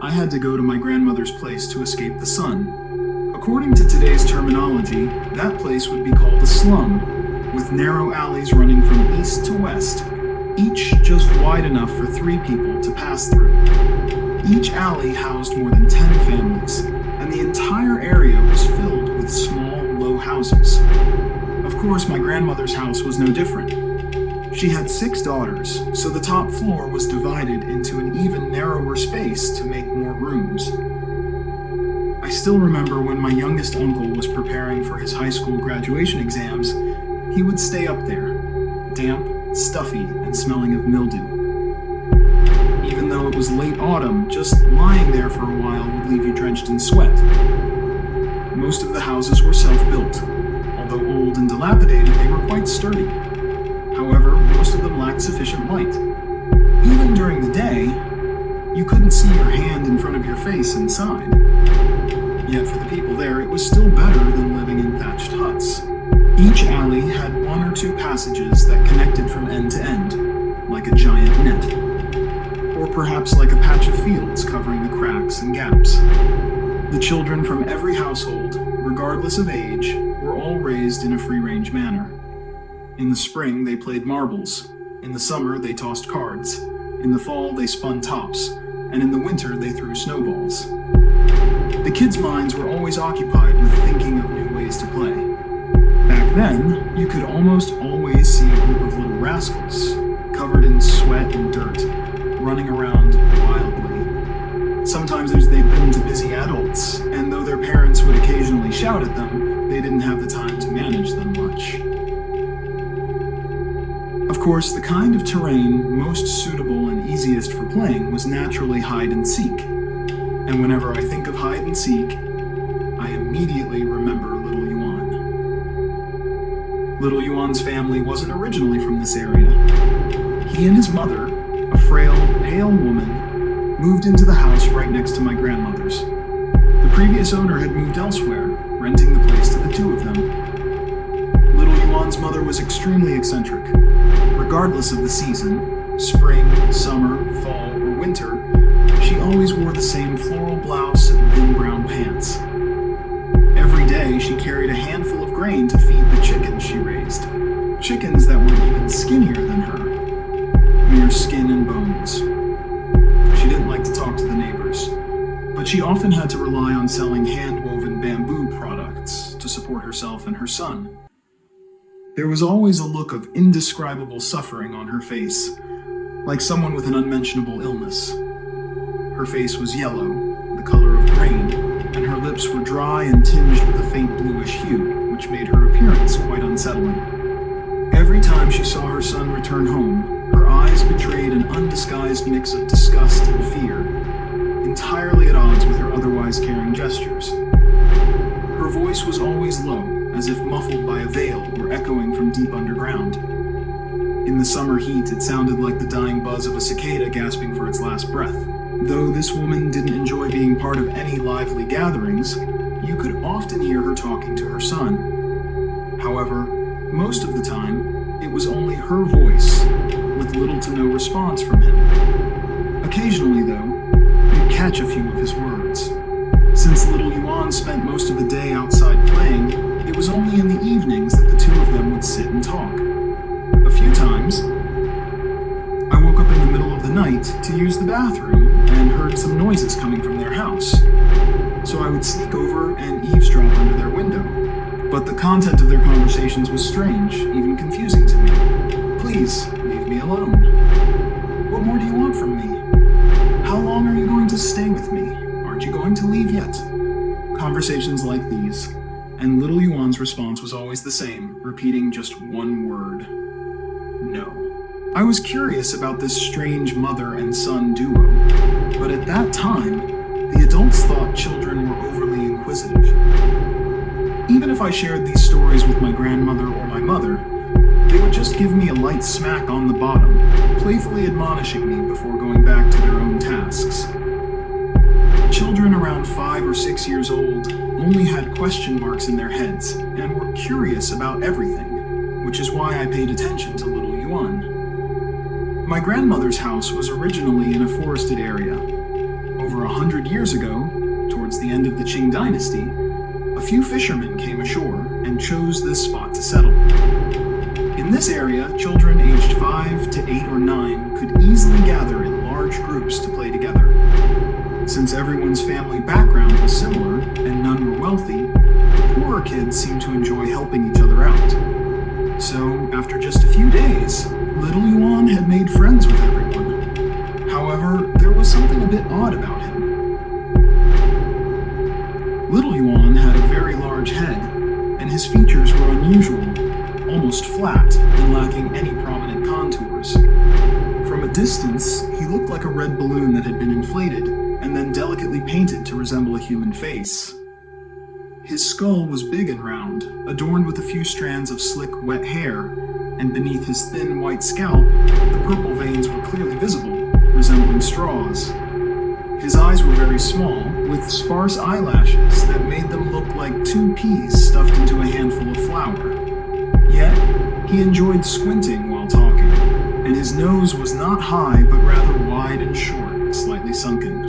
I had to go to my grandmother's place to escape the sun. According to today's terminology, that place would be called a slum, with narrow alleys running from east to west, each just wide enough for 3 people to pass through. Each alley housed more than 10 families, and the entire area was filled with small, low houses. Of course, my grandmother's house was no different. She had 6 daughters, so the top floor was divided into an even narrower space to make more rooms. I still remember when my youngest uncle was preparing for his high school graduation exams, he would stay up there, damp, stuffy, and smelling of mildew. Even though it was late autumn, just lying there for a while would leave you drenched in sweat. Most of the houses were self-built. Although old and dilapidated, they were quite sturdy. However, most of them lacked sufficient light. Even during the day, you couldn't see your hand in front of your face inside. Yet for the people there, it was still better than living in thatched huts. Each alley had 1 or 2 passages that connected from end to end, like a giant net. Or perhaps like a patch of fields covering the cracks and gaps. The children from every household, regardless of age, were all raised in a free-range manner. In the spring, they played marbles. In the summer, they tossed cards. In the fall, they spun tops. And in the winter, they threw snowballs. The kids' minds were always occupied with thinking of new ways to play. Back then, you could almost always see a group of little rascals, covered in sweat and dirt, running around wildly. Sometimes they'd been to busy adults, and though their parents would occasionally shout at them, they didn't have the time to manage them much. Of course, the kind of terrain most suitable and easiest for playing was naturally hide and seek. And whenever I think of hide and seek, I immediately remember Little Yuan. Little Yuan's family wasn't originally from this area. He and his mother, a frail, pale woman, moved into the house right next to my grandmother's. The previous owner had moved elsewhere, renting the place to the 2 of them. Little Yuan's mother was extremely eccentric. Regardless of the season, spring, summer, fall, or winter, she always wore the same floral blouse and thin brown pants. Every day, she carried a handful of grain to feed the chickens she raised. Chickens that were even skinnier than her. Mere skin and bones. She didn't like to talk to the neighbors, but she often had to rely on selling hand-woven bamboo products to support herself and her son. There was always a look of indescribable suffering on her face, like someone with an unmentionable illness. Her face was yellow, the color of grain, and her lips were dry and tinged with a faint bluish hue, which made her appearance quite unsettling. Every time she saw her son return home, her eyes betrayed an undisguised mix of disgust and fear, entirely at odds with her otherwise caring gestures. Her voice was always low, as if muffled by a veil or echoing from deep underground. In the summer heat, it sounded like the dying buzz of a cicada gasping for its last breath. Though this woman didn't enjoy being part of any lively gatherings, you could often hear her talking to her son. However, most of the time, it was only her voice, with little to no response from him. Occasionally, though, you'd catch a few of his words. Since Little Yuan spent most of the day outside playing, it was only in the evenings that the 2 of them would sit and talk. A few times, I woke up in the middle of the night to use the bathroom and heard some noises coming from their house. So I would sneak over and eavesdrop under their window. But the content of their conversations was strange, even confusing to me. Please, leave me alone. What more do you want from me? How long are you going to stay with me? Aren't you going to leave yet? Conversations like these, and Little Yuan's response was always the same, repeating just one word. No. I was curious about this strange mother and son duo, but at that time, the adults thought children were overly inquisitive. Even if I shared these stories with my grandmother or my mother, they would just give me a light smack on the bottom, playfully admonishing me before going back to their own tasks. Children around 5 or 6 years old only had question marks in their heads and were curious about everything, which is why I paid attention to Little Yuan. My grandmother's house was originally in a forested area, over over 100 years ago, towards the end of the Qing dynasty, a few fishermen came ashore and chose this spot to settle. In this area, children aged 5 to 8 or 9 could easily gather in large groups to play together. Since everyone's family background was similar and none were wealthy, the poorer kids seemed to enjoy helping each other out. So, after just a few days, little Yuan had made friends with everyone. However, there was something a bit odd about him. Little Yuan had a very large head, and his features were unusual, almost flat and lacking any prominent contours. From a distance, he looked like a red balloon that had been inflated and then delicately painted to resemble a human face. His skull was big and round, adorned with a few strands of slick, wet hair, and beneath his thin, white scalp, the purple veins were clearly visible, resembling straws. His eyes were very small, with sparse eyelashes that made them look like 2 peas stuffed into a handful of flour. Yet, he enjoyed squinting while talking, and his nose was not high but rather wide and short, slightly sunken.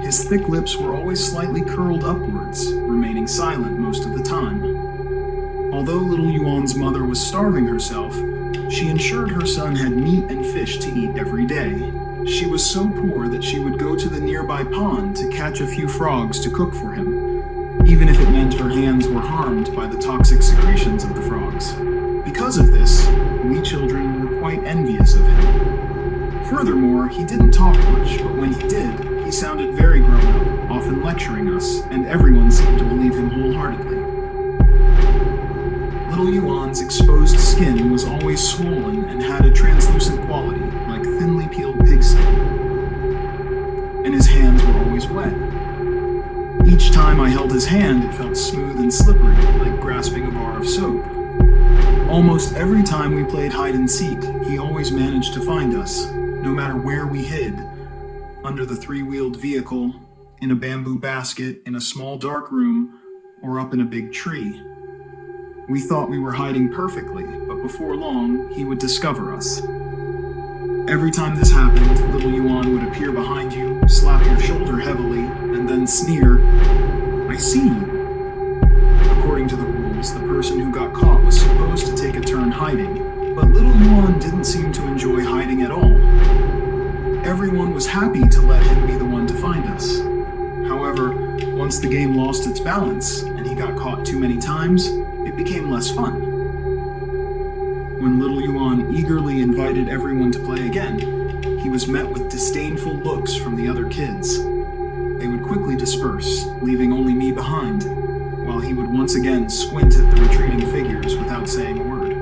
His thick lips were always slightly curled upwards, remaining silent most of the time. Although little Yuan's mother was starving herself, she ensured her son had meat and fish to eat every day. She was so poor that she would go to the nearby pond to catch a few frogs to cook for him, even if it meant her hands were harmed by the toxic secretions of the frogs. Because of this, we children were quite envious of him. Furthermore, he didn't talk much, but when he did, he sounded very grown-up, often lecturing us, and everyone seemed to believe him wholeheartedly. Little Yuan's exposed skin was always swollen and had a translucent quality, like thinly peeled pigskin. And his hands were always wet. Each time I held his hand, it felt smooth and slippery, like grasping a bar of soap. Almost every time we played hide and seek, he always managed to find us, no matter where we hid. Under the 3-wheeled vehicle, in a bamboo basket, in a small dark room, or up in a big tree. We thought we were hiding perfectly, but before long, he would discover us. Every time this happened, little Yuan would appear behind you, slap your shoulder heavily, and then sneer, "I see you." According to the rules, the person who got caught was supposed to take a turn hiding, but little Yuan didn't seem to enjoy hiding at all. Everyone was happy to let him be the one to find us. However, once the game lost its balance, and he got caught too many times, it became less fun. When little Yuan eagerly invited everyone to play again, he was met with disdainful looks from the other kids. They would quickly disperse, leaving only me behind, while he would once again squint at the retreating figures without saying a word.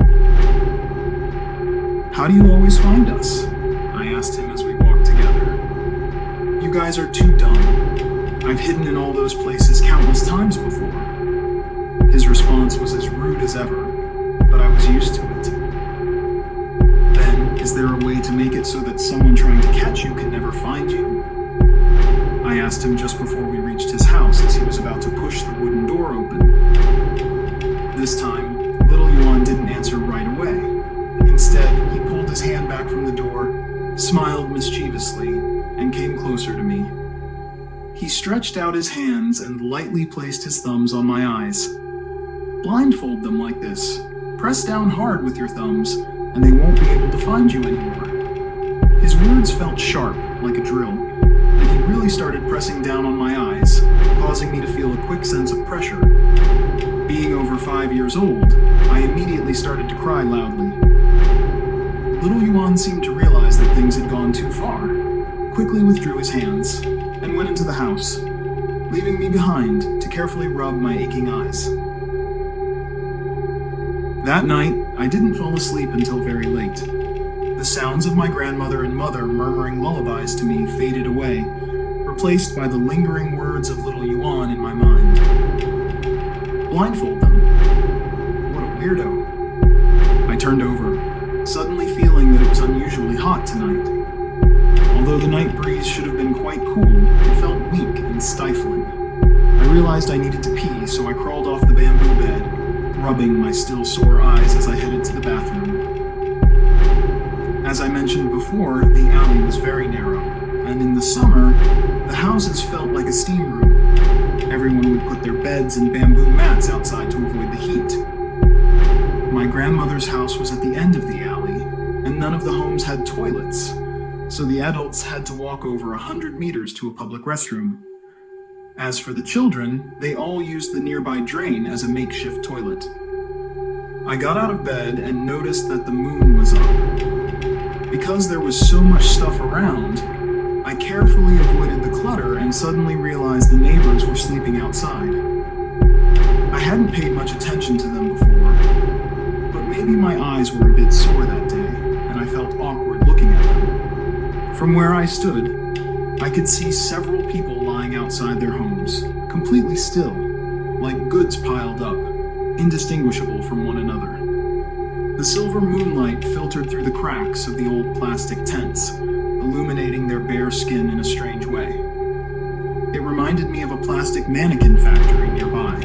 "How do you always find us?" I asked him as we walked together. "You guys are too dumb. I've hidden in all those places countless times before." His response was as rude as ever, but I was used to it. "Then, is there a way to make it so that someone trying to catch you can never find you?" I asked him just before we reached his house as he was about to push the wooden door open. This time, little Yuan didn't answer right away. Instead, he pulled his hand back from the door, smiled mischievously, and came closer to me. He stretched out his hands and lightly placed his thumbs on my eyes. "Blindfold them like this. Press down hard with your thumbs, and they won't be able to find you anymore." His words felt sharp, like a drill, and he really started pressing down on my eyes, causing me to feel a quick sense of pressure. Being over 5 years old, I immediately started to cry loudly. Little Yuan seemed to realize that things had gone too far, quickly withdrew his hands, and went into the house, leaving me behind to carefully rub my aching eyes. That night, I didn't fall asleep until very late. The sounds of my grandmother and mother murmuring lullabies to me faded away, replaced by the lingering words of little Yuan in my mind. Blindfold them? What a weirdo. I turned over, suddenly feeling that it was unusually hot tonight. Although the night breeze should have been quite cool, it felt weak and stifling. I realized I needed to pee, so I crawled off the bamboo bed, rubbing my still sore eyes as I headed to the bathroom. As I mentioned before, the alley was very narrow, and in the summer, the houses felt like a steam room. Everyone would put their beds and bamboo mats outside to avoid the heat. My grandmother's house was at the end of the alley, and none of the homes had toilets, so the adults had to walk over 100 meters to a public restroom. As for the children, they all used the nearby drain as a makeshift toilet. I got out of bed and noticed that the moon was up. Because there was so much stuff around, I carefully avoided the clutter and suddenly realized the neighbors were sleeping outside. I hadn't paid much attention to them before, but maybe my eyes were a bit sore that day, and I felt awkward looking at them. From where I stood, I could see several people lying outside their homes, completely still, like goods piled up, indistinguishable from one another. The silver moonlight filtered through the cracks of the old plastic tents, illuminating their bare skin in a strange way. It reminded me of a plastic mannequin factory nearby,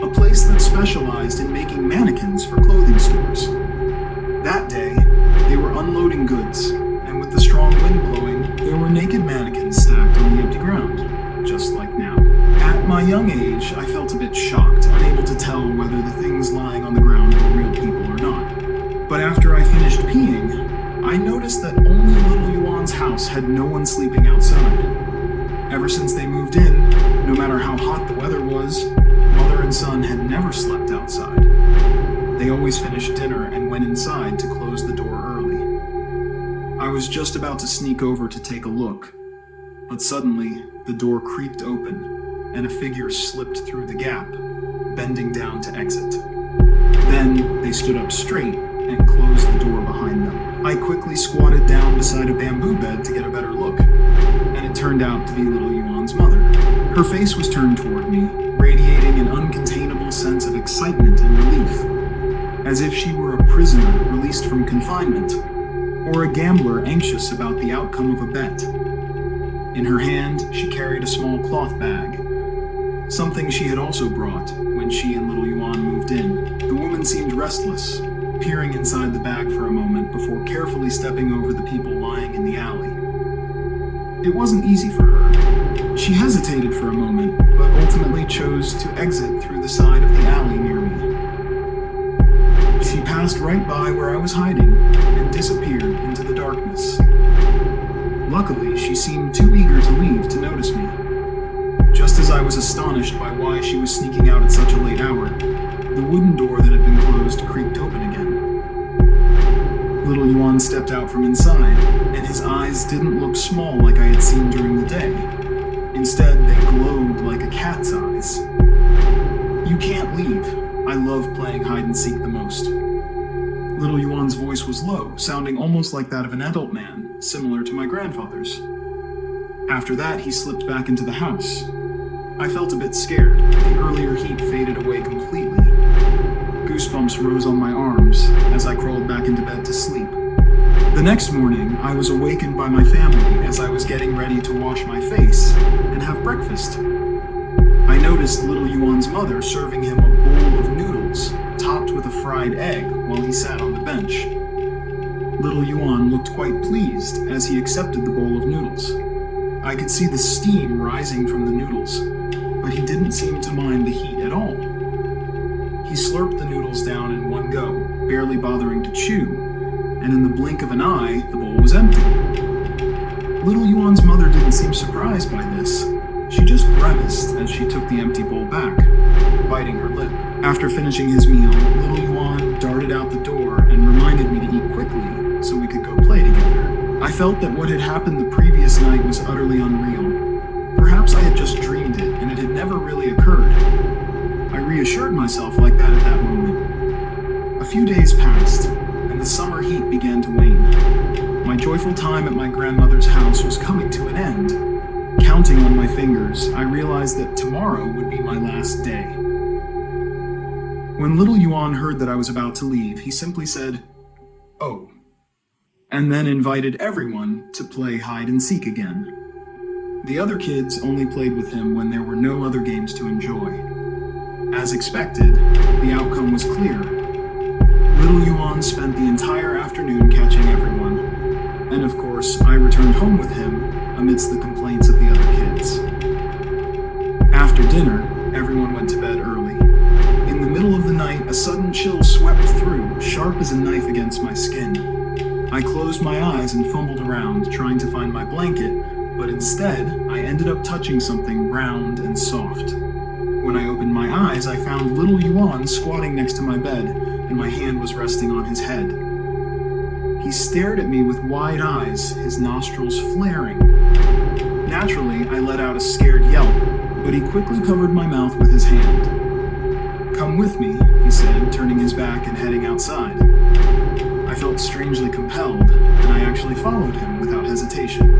a place that specialized in making mannequins for clothing stores. That day, they were unloading goods, and with the strong wind blowing, there were naked mannequins stacked on the empty ground, just like now. At my young age, I felt a bit shocked, unable to tell whether the things lying on the ground were real people or not. But after I finished peeing, I noticed that only little Yuan's house had no one sleeping outside. Ever since they moved in, no matter how hot the weather was, mother and son had never slept outside. They always finished dinner and went inside to close the door early. I was just about to sneak over to take a look, but suddenly the door creaked open and a figure slipped through the gap, bending down to exit. Then they stood up straight and closed the door behind them. I quickly squatted down beside a bamboo bed to get a better look, and it turned out to be little Yuan's mother. Her face was turned toward me, radiating an uncontainable sense of excitement and relief, as if she were a prisoner released from confinement, or a gambler anxious about the outcome of a bet. In her hand, she carried a small cloth bag, something she had also brought when she and little Yuan moved in. The woman seemed restless, peering inside the bag for a moment before carefully stepping over the people lying in the alley. It wasn't easy for her. She hesitated for a moment, but ultimately chose to exit through the side of the alley near me. She passed right by where I was hiding and disappeared into the darkness. Luckily, she seemed too eager to leave to notice me. Just as I was astonished by why she was sneaking out at such a late hour, the wooden door that had been closed creaked open again. Little Yuan stepped out from inside, and his eyes didn't look small like I had seen during the day. Instead, they glowed like a cat's eyes. "You can't leave. I love playing hide-and-seek the most." Little Yuan's voice was low, sounding almost like that of an adult man, similar to my grandfather's. After that, he slipped back into the house. I felt a bit scared. The earlier heat faded away completely. Goosebumps rose on my arms as I crawled back into bed to sleep. The next morning, I was awakened by my family as I was getting ready to wash my face and have breakfast. I noticed little Yuan's mother serving him a bowl of noodles topped with a fried egg while he sat on the bench. Little Yuan looked quite pleased as he accepted the bowl of noodles. I could see the steam rising from the noodles, but he didn't seem to mind the heat at all. He slurped the noodles down in one go, barely bothering to chew, and in the blink of an eye, the bowl was empty. Little Yuan's mother didn't seem surprised by this. She just grimaced as she took the empty bowl back, biting her lip. After finishing his meal, little Yuan darted out the door and reminded me to eat quickly so we could go play together. I felt that what had happened the previous night was utterly unreal. Perhaps I had just dreamed it, and it had never really occurred. I reassured myself like that at that moment. A few days passed, and the summer heat began to wane. My joyful time at my grandmother's house was coming to an end. Counting on my fingers, I realized that tomorrow would be my last day. When little Yuan heard that I was about to leave, he simply said, "Oh," and then invited everyone to play hide-and-seek again. The other kids only played with him when there were no other games to enjoy. As expected, the outcome was clear. Little Yuan spent the entire afternoon catching everyone, and of course, course, I returned home with him amidst the complaints of the other kids. After dinner, everyone went to bed early. In the middle of the night, a sudden chill swept through, sharp as a knife against my skin. I closed my eyes and fumbled around, trying to find my blanket, but instead, I ended up touching something round and soft. When I opened my eyes, I found little Yuan squatting next to my bed, and my hand was resting on his head. He stared at me with wide eyes, his nostrils flaring. Naturally, I let out a scared yelp, but he quickly covered my mouth with his hand. "Come with me," he said, turning his back and heading outside. I felt strangely compelled, and I actually followed him without hesitation.